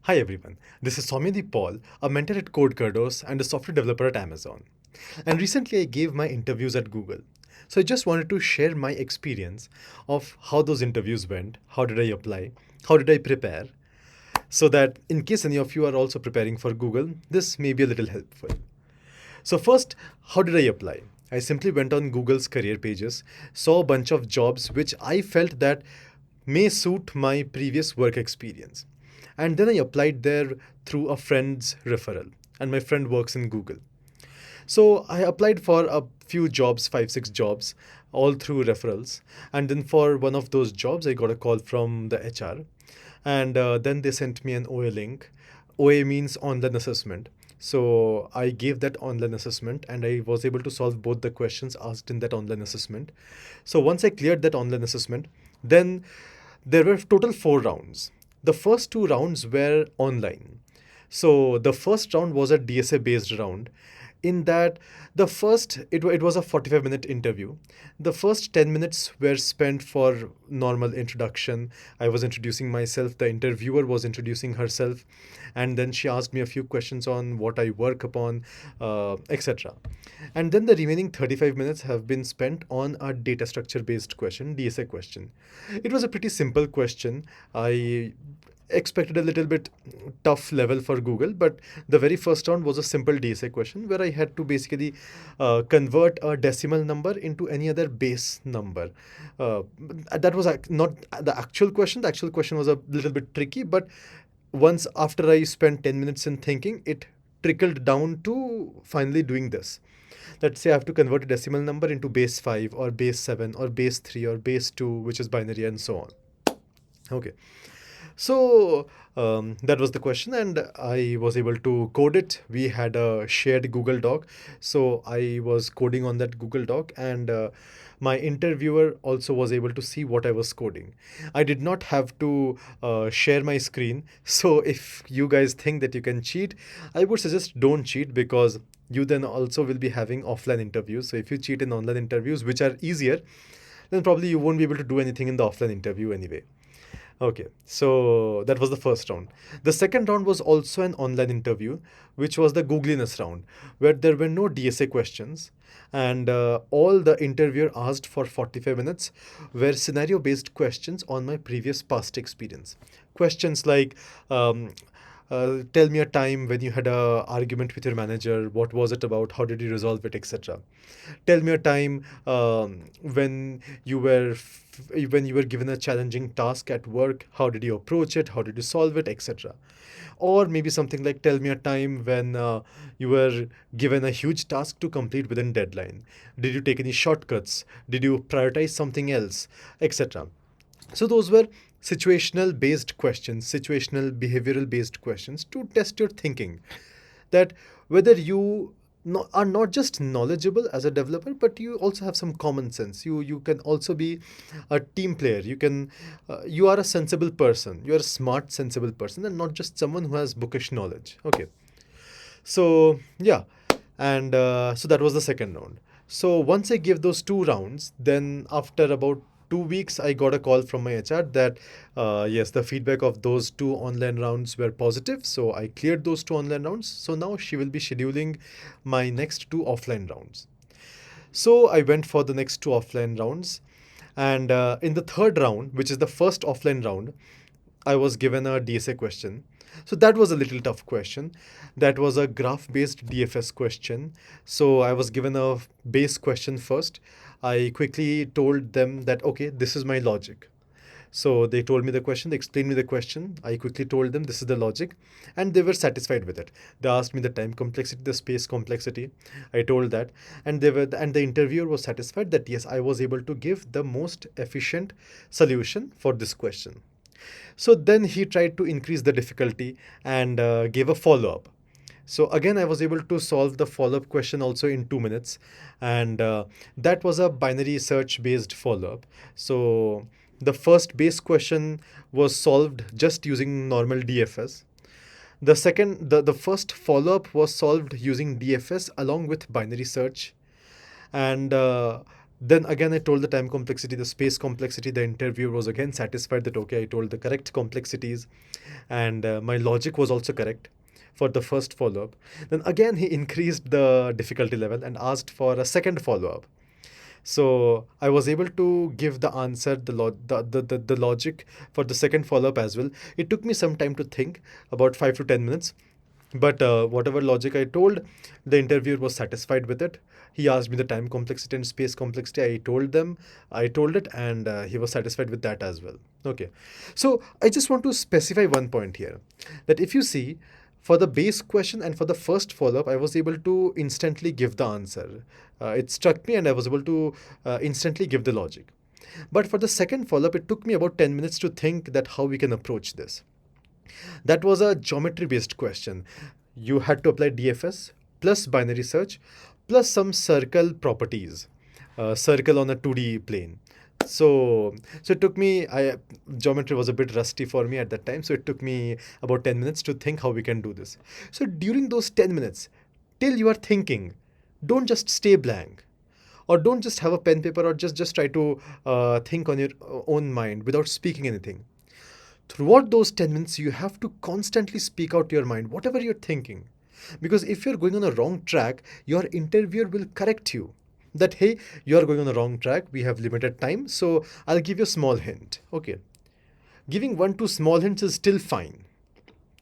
Hi everyone, this is Soumyadeep, a mentor at CodeKerdos and a software developer at Amazon. And recently I gave my interviews at Google. So I just wanted to share my experience of how those interviews went, how did I apply, how did I prepare, so that in case any of you are also preparing for Google, this may be a little helpful. So first, how did I apply? I simply went on Google's career pages, saw a bunch of jobs which I felt that may suit my previous work experience. And then I applied there through a friend's referral. And my friend works in Google. So I applied for a few jobs, five, six jobs, all through referrals. And then for one of those jobs, I got a call from the HR. And then they sent me an OA link. OA means online assessment. So I gave that online assessment and I was able to solve both the questions asked in that online assessment. So once I cleared that online assessment, then there were total 4 rounds. The first 2 rounds were online. So the first round was a DSA based round. In that, it was a 45-minute interview. The first 10 minutes were spent for normal introduction. I was introducing myself, the interviewer was introducing herself, and then she asked me a few questions on what I work upon, etc. And then the remaining 35 minutes have been spent on a data structure based question, DSA question. It was a pretty simple question. I expected a little bit tough level for Google, but the very first round was a simple DSA question where I had to basically convert a decimal number into any other base number. That was not the actual question. The actual question was a little bit tricky, but once after I spent 10 minutes in thinking, it trickled down to finally doing this. Let's say I have to convert a decimal number into base 5 or base 7 or base 3 or base 2, which is binary, and so on. Okay. So that was the question, and I was able to code it. We had a shared Google Doc, so I was coding on that Google Doc, and my interviewer also was able to see what I was coding. I did not have to share my screen, so if you guys think that you can cheat, I would suggest don't cheat because you then also will be having offline interviews. So if you cheat in online interviews, which are easier, then probably you won't be able to do anything in the offline interview anyway. Okay, so that was the first round. The second round was also an online interview, which was the Googliness round, where there were no DSA questions, and all the interviewer asked for 45 minutes were scenario based questions on my previous past experience. Questions like, tell me a time when you had a argument with your manager. What was it about? How did you resolve it, etc. Tell me a time when you were given a challenging task at work. How did you approach it? How did you solve it, etc. Or maybe something like, tell me a time when you were given a huge task to complete within deadline. Did you take any shortcuts? Did you prioritize something else, etc. So those were situational based questions, situational behavioral based questions to test your thinking, that whether you are not just knowledgeable as a developer, but you also have some common sense. You can also be a team player. You are a sensible person. You are a smart, sensible person, and not just someone who has bookish knowledge. Okay, so yeah, and so that was the second round. So once I gave those 2 rounds, then after about 2 weeks, I got a call from my HR that yes, the feedback of those 2 online rounds were positive. So I cleared those 2 online rounds. So now she will be scheduling my next 2 offline rounds. So I went for the next 2 offline rounds. And in the third round, which is the first offline round, I was given a DSA question. So that was a little tough question. That was a graph based DFS question. So I was given a base question first. I quickly told them that, okay, this is my logic. So they told me the question, they explained me the question. I quickly told them this is the logic, and they were satisfied with it. They asked me the time complexity, the space complexity. I told that, and the interviewer was satisfied that yes, I was able to give the most efficient solution for this question. So then he tried to increase the difficulty and gave a follow up. So again, I was able to solve the follow up question also in 2 minutes. And that was a binary search based follow up. So the first base question was solved just using normal DFS. The first follow up was solved using DFS along with binary search. And Then again, I told the time complexity, the space complexity. The interviewer was again satisfied that, okay, I told the correct complexities, and my logic was also correct for the first follow up. Then again, he increased the difficulty level and asked for a second follow up. So I was able to give the answer, the logic for the second follow up as well. It took me some time to think, about 5 to 10 minutes. But whatever logic I told, the interviewer was satisfied with it. He asked me the time complexity and space complexity. I told it, and he was satisfied with that as well. Okay. So I just want to specify one point here, that if you see, for the base question and for the first follow up, I was able to instantly give the answer. It struck me, and I was able to instantly give the logic. But for the second follow up, it took me about 10 minutes to think that how we can approach this. That was a geometry based question. You had to apply DFS plus binary search plus some circle properties, circle on a 2D plane. So it took me, geometry was a bit rusty for me at that time, so it took me about 10 minutes to think how we can do this. So during those 10 minutes, till you are thinking, don't just stay blank, or don't just have a pen paper, or just try to think on your own mind without speaking anything. Throughout those 10 minutes, you have to constantly speak out your mind, whatever you're thinking. Because if you're going on a wrong track, your interviewer will correct you that, hey, you are going on the wrong track. We have limited time, so I'll give you a small hint. Okay. Giving 1 2 small hints is still fine.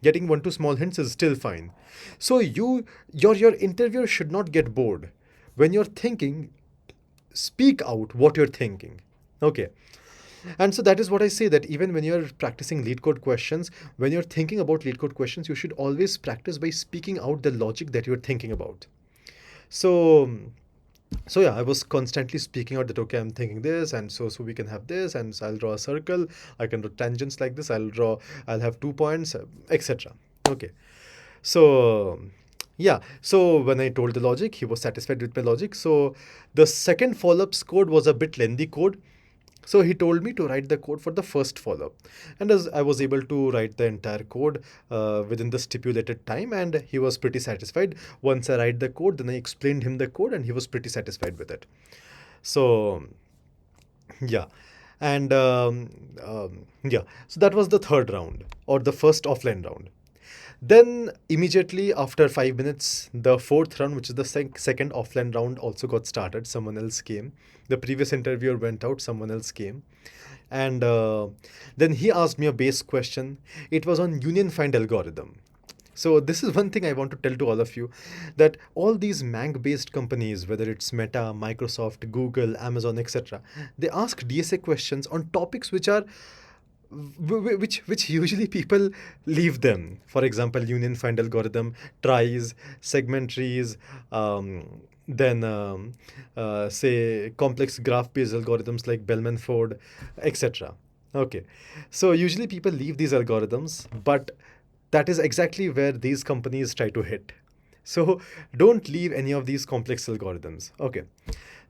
Getting 1 2 small hints is still fine. So your interviewer should not get bored. When you're thinking, speak out what you're thinking. Okay. And so that is what I say, that even when you're practicing lead code questions, when you're thinking about lead code questions, you should always practice by speaking out the logic that you're thinking about. So yeah, I was constantly speaking out that, okay, I'm thinking this, and so we can have this, and so I'll draw a circle, I can draw tangents like this, I'll have 2 points, etc. Okay. So yeah, so when I told the logic, he was satisfied with my logic. So the second follow-ups code was a bit lengthy code. So he told me to write the code for the first follow-up. And as I was able to write the entire code within the stipulated time, and he was pretty satisfied. Once I write the code, then I explained him the code, and he was pretty satisfied with it. So yeah. And yeah, so that was the third round, or the first offline round. Then immediately after 5 minutes, the fourth round, which is the second offline round, also got started. Someone else came. The previous interviewer went out, someone else came. And then he asked me a base question. It was on union find algorithm. So this is one thing I want to tell to all of you, that all these MAANG based companies, whether it's Meta, Microsoft, Google, Amazon, etc., they ask DSA questions on topics which are which usually people leave them. For example, union find algorithm, tries, segment trees, then say complex graph based algorithms like Bellman-Ford, etc. Okay, so usually people leave these algorithms, but that is exactly where these companies try to hit. So don't leave any of these complex algorithms. Okay.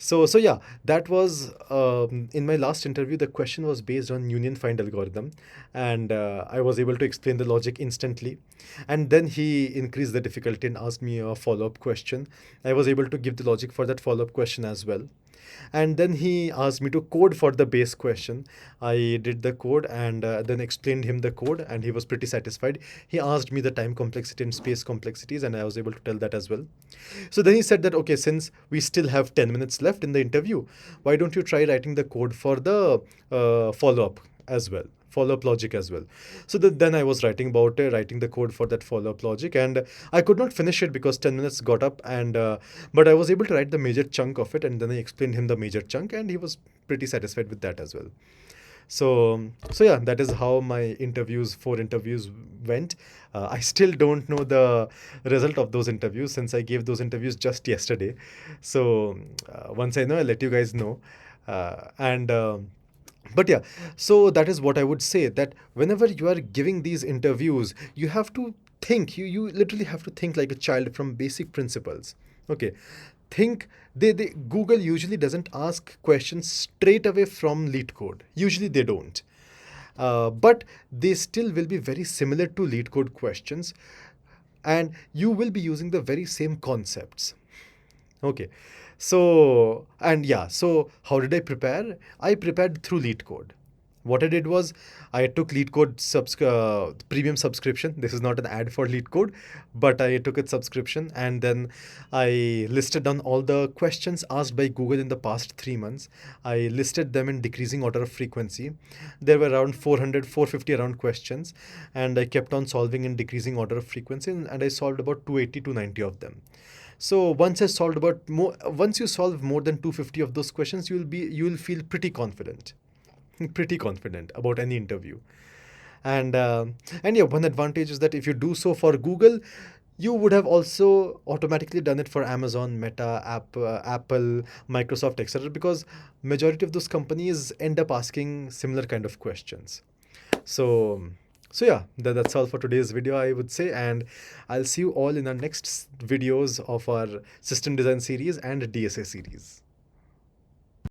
So yeah, that was in my last interview. The question was based on union find algorithm, and I was able to explain the logic instantly. And then he increased the difficulty and asked me a follow-up question. I was able to give the logic for that follow-up question as well. And then he asked me to code for the base question. I did the code, and then explained him the code, and he was pretty satisfied. He asked me the time complexity and space complexities, and I was able to tell that as well. So then he said that, okay, since we still have 10 minutes left in the interview, why don't you try writing the code for the follow-up as well? Follow-up logic as well. So then I was writing the code for that follow-up logic, and I could not finish it because 10 minutes got up, and but I was able to write the major chunk of it, and then I explained him the major chunk, and he was pretty satisfied with that as well. So yeah, that is how my 4 interviews went. I still don't know the result of those interviews, since I gave those interviews just yesterday. So once I know, I'll let you guys know. And but yeah, so that is what I would say, that whenever you are giving these interviews, you have to think, you literally have to think like a child from basic principles. Okay. Think, they Google usually doesn't ask questions straight away from lead code. Usually they don't. But they still will be very similar to lead code questions, and you will be using the very same concepts. Okay. So, and yeah, so how did I prepare? I prepared through LeetCode. What I did was I took LeetCode premium subscription. This is not an ad for LeetCode, but I took its subscription, and then I listed down all the questions asked by Google in the past 3 months. I listed them in decreasing order of frequency. There were around 400, 450 around questions, and I kept on solving in decreasing order of frequency, and I solved about 280 to 90 of them. So once you solve more than 250 of those questions, you will feel pretty confident about any interview. And and yeah, one advantage is that if you do so for Google, you would have also automatically done it for Amazon, Meta, Apple, Microsoft, etc. Because majority of those companies end up asking similar kind of questions. So, so yeah, that's all for today's video, I would say, and I'll see you all in our next videos of our system design series and DSA series.